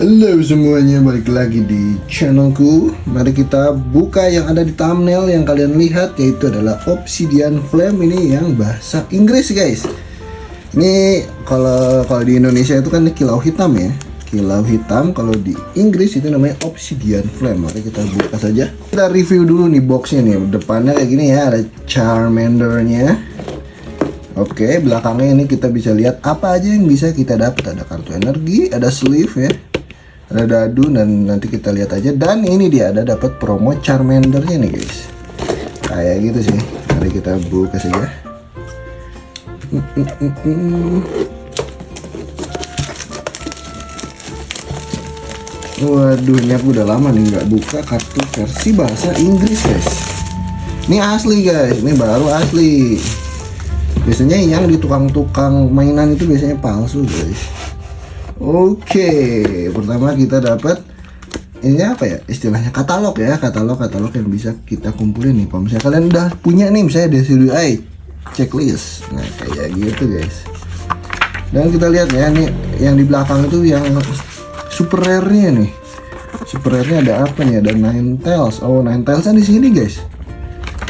Halo semuanya, balik lagi di channelku. Mari kita buka yang ada di thumbnail yang kalian lihat, yaitu adalah Obsidian Flame. Ini yang bahasa Inggris guys. Ini kalau di Indonesia itu kan kilau hitam ya, kilau hitam. Kalau di Inggris itu namanya Obsidian Flame. Mari kita buka saja. Kita review dulu nih boxnya nih. Depannya kayak gini ya, ada Charmandernya. Oke, belakangnya ini kita bisa lihat apa aja yang bisa kita dapat. Ada kartu energi, ada sleeve ya, ada dadu, dan nanti kita lihat aja. Dan ini dia ada dapat promo Charmandernya nih guys, kayak gitu sih. Mari kita buka saja. Waduh, ini aku udah lama nih nggak buka kartu versi bahasa Inggris guys. Ini asli guys, ini baru asli. Biasanya yang di tukang-tukang mainan itu biasanya palsu guys. Oke, pertama kita dapat ini apa ya, istilahnya katalog ya, katalog yang bisa kita kumpulin nih. Kalau misalnya kalian udah punya nih, misalnya DCDI checklist, nah kayak gitu guys. Dan kita lihat ya, nih yang di belakang itu yang super rare-nya nih. Super rare-nya ada apa nih? Ada Ninetales. Oh, Ninetales-nya di sini guys.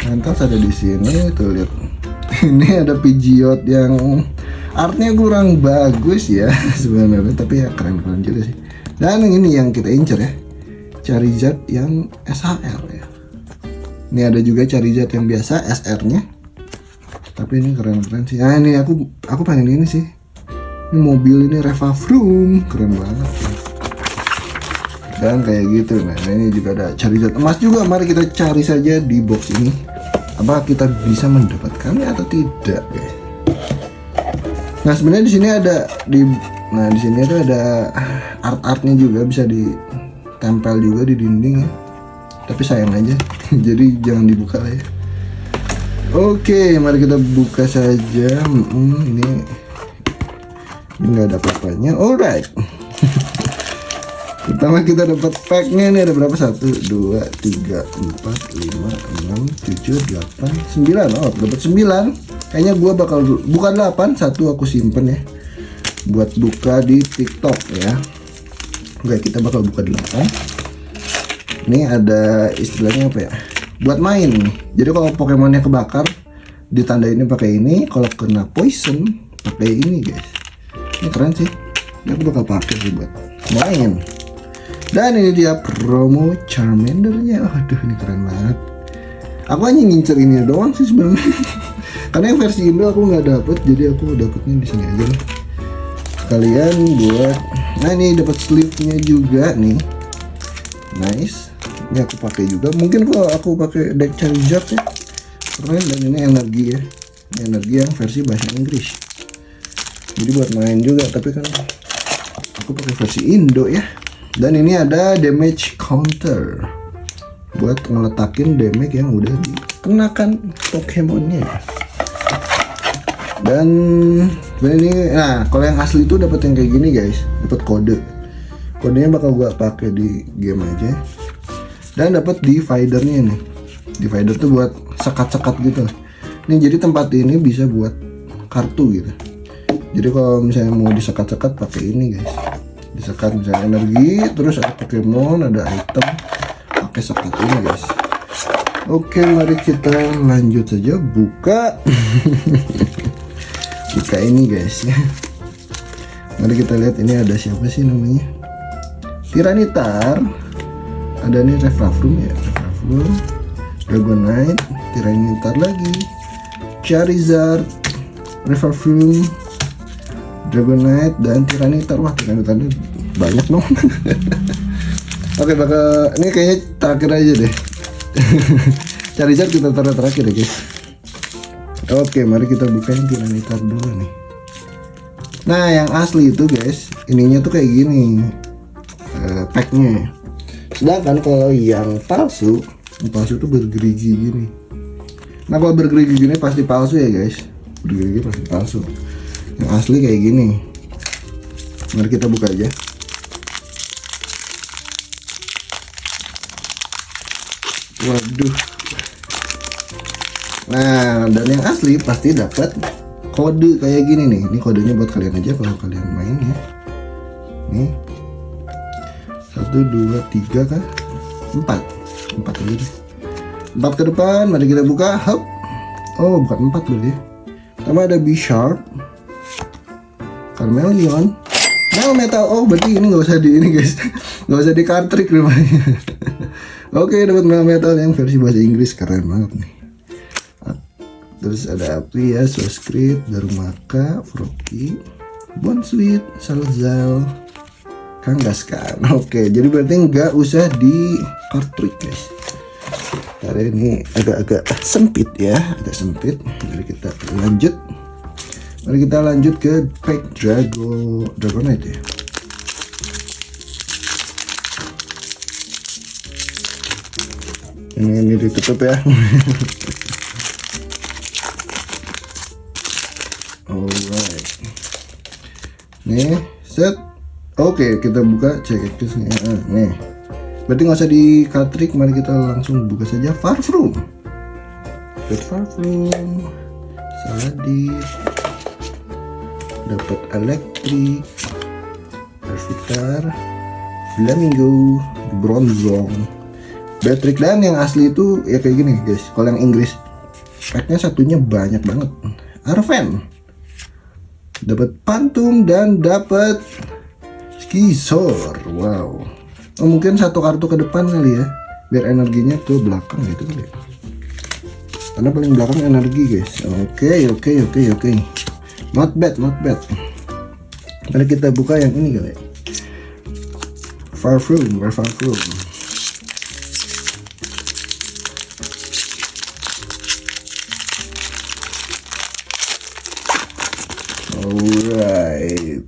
Ninetales ada di sini, tuh lihat. Ini ada Pidgeot yang artnya kurang bagus ya sebenarnya, tapi ya keren-keren juga sih. Dan ini yang kita incer ya, Charizard yang SHR ya. Ini ada juga Charizard yang biasa SR-nya, tapi ini keren-keren sih. Nah ini aku pengen ini sih, ini mobil ini Revavroom, keren banget ya. Dan kayak gitu. Nah ini juga ada Charizard emas juga. Mari kita cari saja di box ini, apa kita bisa mendapatkannya atau tidak guys. Nah sebenarnya di sini ada di sini tuh ada art-artnya juga, bisa ditempel juga di dinding ya. Tapi sayang aja, jadi jangan dibuka lah ya. Oke, mari kita buka saja. Ini nggak ada apa-apanya. Alright. Pertama kita dapat packnya, ini ada berapa? 1, 2, 3, 4, 5, 6, 7, 8, 9. Oh dapat 9. Kayaknya gua bakal bukan 8, satu aku simpen ya buat buka di TikTok ya. Oke, kita bakal buka 8. Ini ada istilahnya apa ya, buat main nih. Jadi kalau Pokemonnya kebakar ditandainnya pakai ini, kalau kena poison pakai ini guys. Ini keren sih, ini aku bakal pakai sih buat main. Dan ini dia promo Charmandernya. Aduh ini keren banget. Aku hanya ngincer ini doang sih sebenarnya. Karena yang versi Indo aku nggak dapet, jadi aku dapetnya di sini aja lah. Sekalian buat. Nah ini dapat sleeve-nya juga nih. Nice. Ini aku pakai juga. Mungkin kalau aku pakai deck Charizard ya. Keren. Dan ini energi ya. Ini energi yang versi bahasa Inggris. Jadi buat main juga. Tapi kan aku pakai versi Indo ya. Dan ini ada damage counter buat ngeletakin damage yang udah dikenakan Pokemonnya. Dan ini, nah kalau yang asli itu dapat yang kayak gini guys, dapat kodenya bakal gua pakai di game aja. Dan dapat dividernya nih. Divider tuh buat sekat-sekat gitu. Ini jadi tempat ini bisa buat kartu gitu. Jadi kalau misalnya mau disekat-sekat pakai ini guys. Disekat misalnya energi, terus ada Pokemon, ada item, pakai sekat ini guys. Oke, mari kita lanjut saja buka. Buka ini guys ya. Mari kita lihat ini ada siapa sih namanya. Tyranitar. Ada nih Revavroom ya, Revavroom, Dragonite, Tyranitar lagi, Charizard, Revavroom, Dragonite, dan Tyranitar. Wah, Tyranitarnya banyak dong. Oke, bakal ini kayaknya terakhir aja deh. Charizard kita taruh terakhir ya guys. Oke, mari kita buka yang Tyranitar dulu nih. Nah, yang asli itu guys, ininya tuh kayak gini, packnya. Sedangkan kalau yang palsu tuh bergerigi gini. Nah, kalau bergerigi gini pasti palsu ya guys. Bergerigi pasti palsu. Yang asli kayak gini. Mari kita buka aja. Waduh. Nah, dan yang asli pasti dapat kode kayak gini nih. Ini kodenya buat kalian aja kalau kalian main ya. Nih. 1, 2, 3 kan? 4 aja deh. 4 ke depan, mari kita buka. Hop. Oh, bukan 4 berarti. Pertama ada B-Sharp, Charmeleon, Melmetal. Oh, berarti ini nggak usah di ini guys, nggak usah di cartridge namanya. Oke, dapat Melmetal yang versi bahasa Inggris, keren banget nih. Terus ada Aplia, Soscript, Darumaka, Froakie, Bounsweet, Salazar, Kangaskhan. Oke, jadi berarti nggak usah di cartridge guys. Karena ini agak-agak sempit ya, agak sempit. Mari kita lanjut. Mari kita lanjut ke pack Dragonite ya. Ini ditutup ya. Alright. Nih, set. Oke, kita buka check nya. Nih. Berarti nggak usah di cartridge, mari kita langsung buka saja. Farfroom, Saladin, dapat Electric, Pervitar, Flamingo, Bronzong, Beatrix, dan yang asli itu ya kayak gini guys. Kalau yang Inggris packnya satunya banyak banget. Arven, dapat Pantum dan dapat Skizor. Wow. Oh, mungkin satu kartu ke depan kali ya, biar energinya ke belakang gitu kali ya. Karena paling belakang energi guys. Oke. Not bad. Mari kita buka yang ini kali ya. Farfroom. Alright.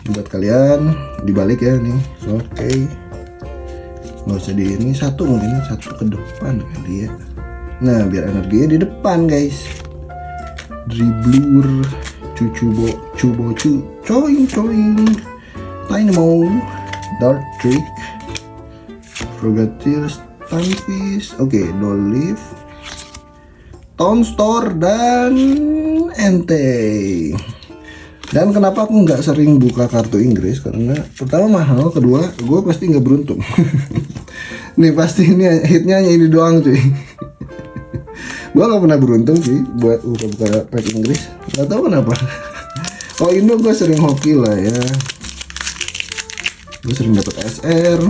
Buat kalian dibalik ya nih. Oke. Nggak usah di ini, satu mungkin satu ke depan kali ya. Nah, biar energinya di depan guys. Dribbler, Cubocu, Coin, Dynamo, Dark Trick, Frogatier, Stunfish, oke, Dolliv, Tonstor, dan Entei. Dan kenapa aku nggak sering buka kartu Inggris? Karena pertama mahal, kedua gue pasti nggak beruntung. Nih pasti ini hitnya hanya ini doang cuy. Gue nggak pernah beruntung sih buat buka pack Inggris. Nggak tahu kenapa. Kalau Indo gue sering hoki lah ya. Gue sering dapat SR.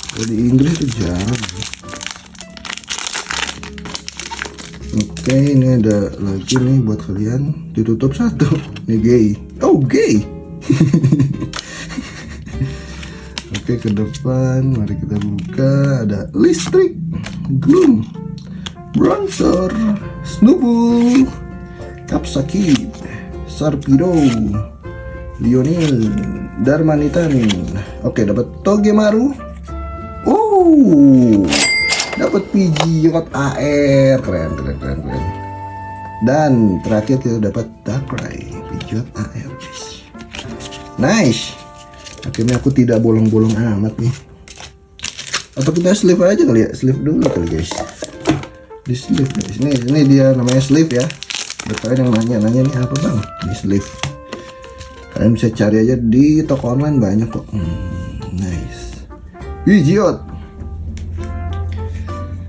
Kalau di Inggris tuh jarang. Oke, ini ada lagi nih buat kalian. Ditutup satu. Ini gay. Oh, gay. Oke, ke depan mari kita buka. Ada Listrik, Gloom, Bronzor, Snubbull, Capsakid, Sarpido, Lionel, Darmanitan. Oke, dapat Togemaru. Oh, dapat Pidgeot AR, keren. Dan terakhir kita dapat Darkrai, Pidgeot AR. Nice. Akhirnya aku tidak bolong-bolong amat nih. Atau kita sleeve aja kali ya, sleeve dulu kali guys. Di sleeve guys. Ini dia namanya sleeve ya. Buat kalian yang nanya nih apa bang? Di sleeve. Kalian bisa cari aja di toko online banyak kok. Nice. Pidgeot.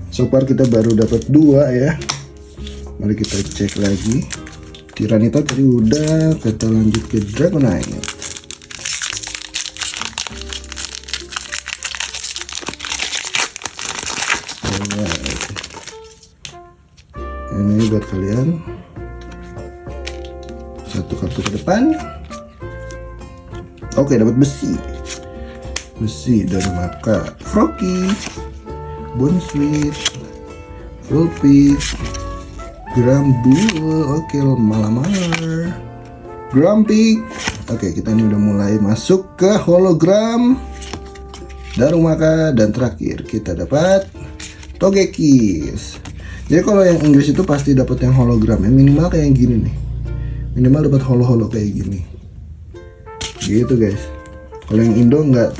So far kita baru dapat 2 ya. Mari kita cek lagi. Tyranitar tadi udah, kita lanjut ke Dragonite. Alright. Ini buat kalian. Satu kartu ke depan. Oke, dapat besi dari Maka, Froakie, Bounsweet, Vulpix, Grambull, oke, Malamar, Grumpig. Oke, kita ini udah mulai masuk ke hologram Darumaka, dan terakhir kita dapat Togekiss. Jadi kalau yang Inggris itu pasti dapat yang hologram ya, minimal kayak gini nih. Minimal dapat holo kayak gini. Gitu guys. Kalau yang Indo nggak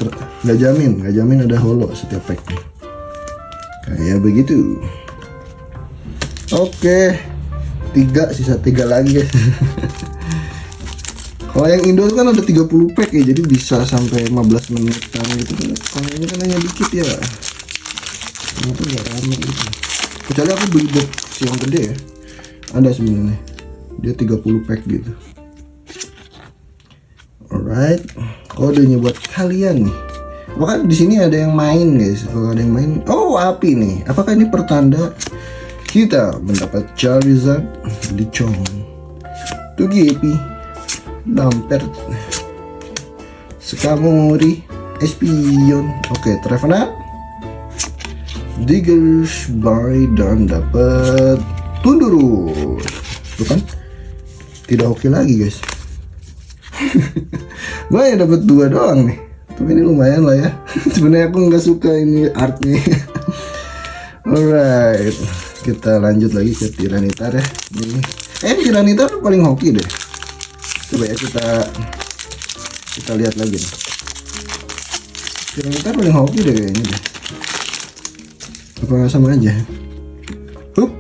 jamin ada holo setiap pack nih. Kayak begitu. Oke, sisa 3 lagi guys. Kalau yang Indo kan ada 30 pack ya, jadi bisa sampai 15 menitan gitu kan. Kalau ini kan hanya dikit ya. Kenapa nggak rame gitu? Kecuali aku beli box yang gede ya. Ada sebenarnya. Dia 30 pack gitu. Alright, kodenya buat kalian nih. Apakah di sini ada yang main guys? Kalau ada yang main, oh api nih. Apakah ini pertanda kita mendapat Charizard, Lechonk, Togepi, Lampert, Skamori, Espion, oke, Trevenant, Diggers, Bye, dan dapat Tundurus. Tuh kan? Tidak oke lagi guys. Gue ya dapat 2 doang nih. Tapi ini lumayan lah ya. Sebenarnya aku nggak suka ini artnya. Alright, kita lanjut lagi ke Tyranitar ya. Ini Tyranitar paling hoki deh. Coba ya kita lihat lagi nih. Tyranitar paling hoki deh kayaknya deh. Apa nggak sama aja? Hup,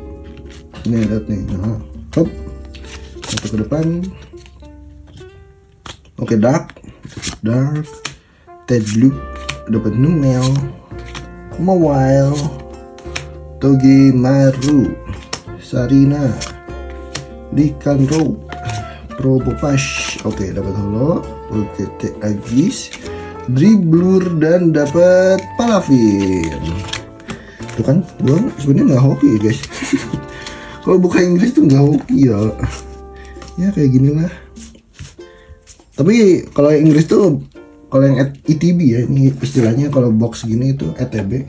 ini lihat nih. Nah, hup, satu ke depan. Oke, dark. Ted Blue, dapat Numel, Mawile, Togemaru, Sarina, Lycanroc, Probopash. Oke, dapat Holo, Pokete Agis, Dribblur, dan dapat Palafin. Tuh kan, gua sebenarnya nggak hoki ya guys. Kalau buka Inggris tuh nggak hoki ya. Ya kayak gini lah. Tapi kalau Inggris tuh, kalau yang ETB ya, ini istilahnya kalau box gini itu ETB.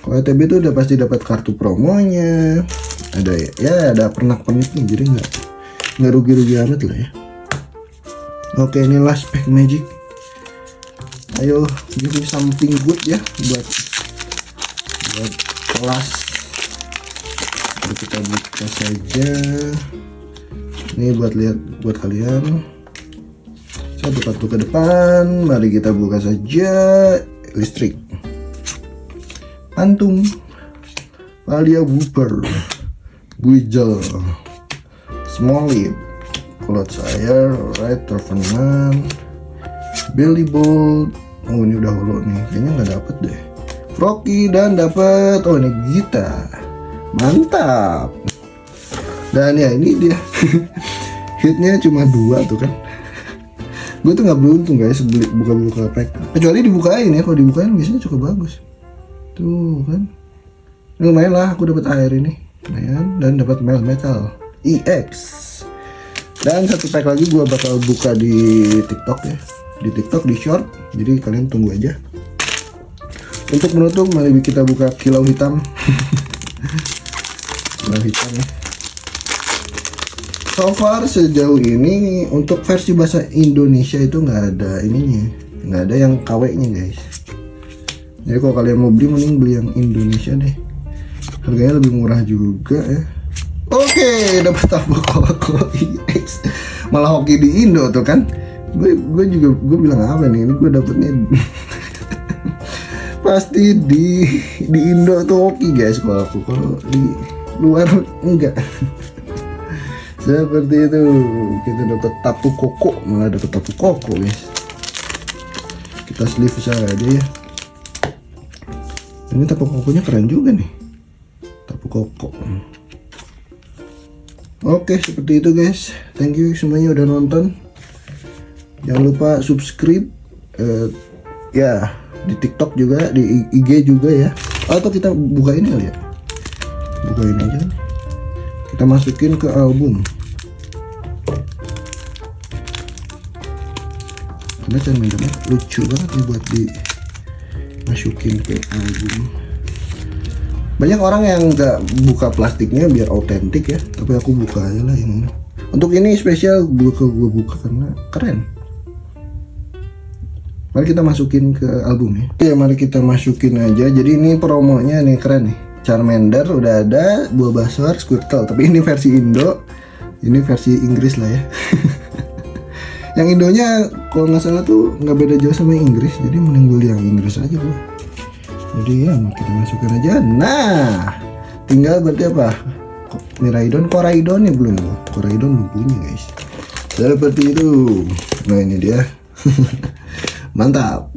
Kalau ETB itu udah pasti dapat kartu promonya, ada ya ada pernak-perniknya, jadi nggak rugi-rugi amat lah ya. Oke, ini last pack magic. Ayo give me something good ya buat kelas. Jadi kita buka saja. Ini buat lihat buat kalian. Satu kartu ke depan, mari kita buka saja. Listrik, Antum, Palia Wooper, Buizel, Smolip, Clodsire, Right, Trevenant, Bellibolt. Oh ini udah holo nih, kayaknya nggak dapet deh. Froakie, dan dapet, oh ini Gita, mantap. Dan ya ini dia. Hitnya cuma 2 tuh kan. Gue tuh nggak beruntung guys beli buka pack, kecuali dibukain ya. Kalau dibukain biasanya cukup bagus tuh kan. Ini lumayan lah, aku dapat air ini lumayan, dan dapat metal EX. Dan satu pack lagi gue bakal buka di TikTok ya, di TikTok di short, jadi kalian tunggu aja. Untuk menutup, mari kita buka kilau hitam. Kilau hitam ya. So far sejauh ini untuk versi bahasa Indonesia itu nggak ada ininya, nggak ada yang KW-nya guys. Jadi kalau kalian mau beli, mending beli yang Indonesia deh. Harganya lebih murah juga ya. Oke, dapat Tapu Koko EX. Malah hoki di Indo tuh kan. Gue bilang apa nih? Ini gue dapetnya pasti di Indo tuh hoki guys. Kalau di luar enggak. Seperti itu, kita dapat Tapu Koko, malah dapat Tapu Koko guys. Kita sleeve saja ya. Ini Tapu Kokonya keren juga nih, Tapu Koko. Oke, seperti itu guys. Thank you semuanya udah nonton. Jangan lupa subscribe ya di TikTok juga, di IG juga ya. Atau kita bukain kali ya. Bukain aja. Kita masukin ke album. Karena cara mainnya lucu banget nih buat dimasukin ke album. Banyak orang yang nggak buka plastiknya biar autentik ya, tapi aku buka aja lah ini. Untuk ini spesial gue buka karena keren. Mari kita masukin ke album ya. Oke, mari kita masukin aja. Jadi ini promonya nih keren nih. Charmander udah ada, Bulbasaur, Squirtle. Tapi ini versi Indo, ini versi Inggris lah ya. Yang Indonya kalau nggak salah tuh nggak beda jauh sama Inggris, jadi mending beli yang Inggris aja gua. Jadi ya kita masukkan aja. Nah, tinggal berarti apa? Miraidon, Koraidon ya belum. Koraidon belum punya guys. Seperti itu. Nah ini dia. Mantap.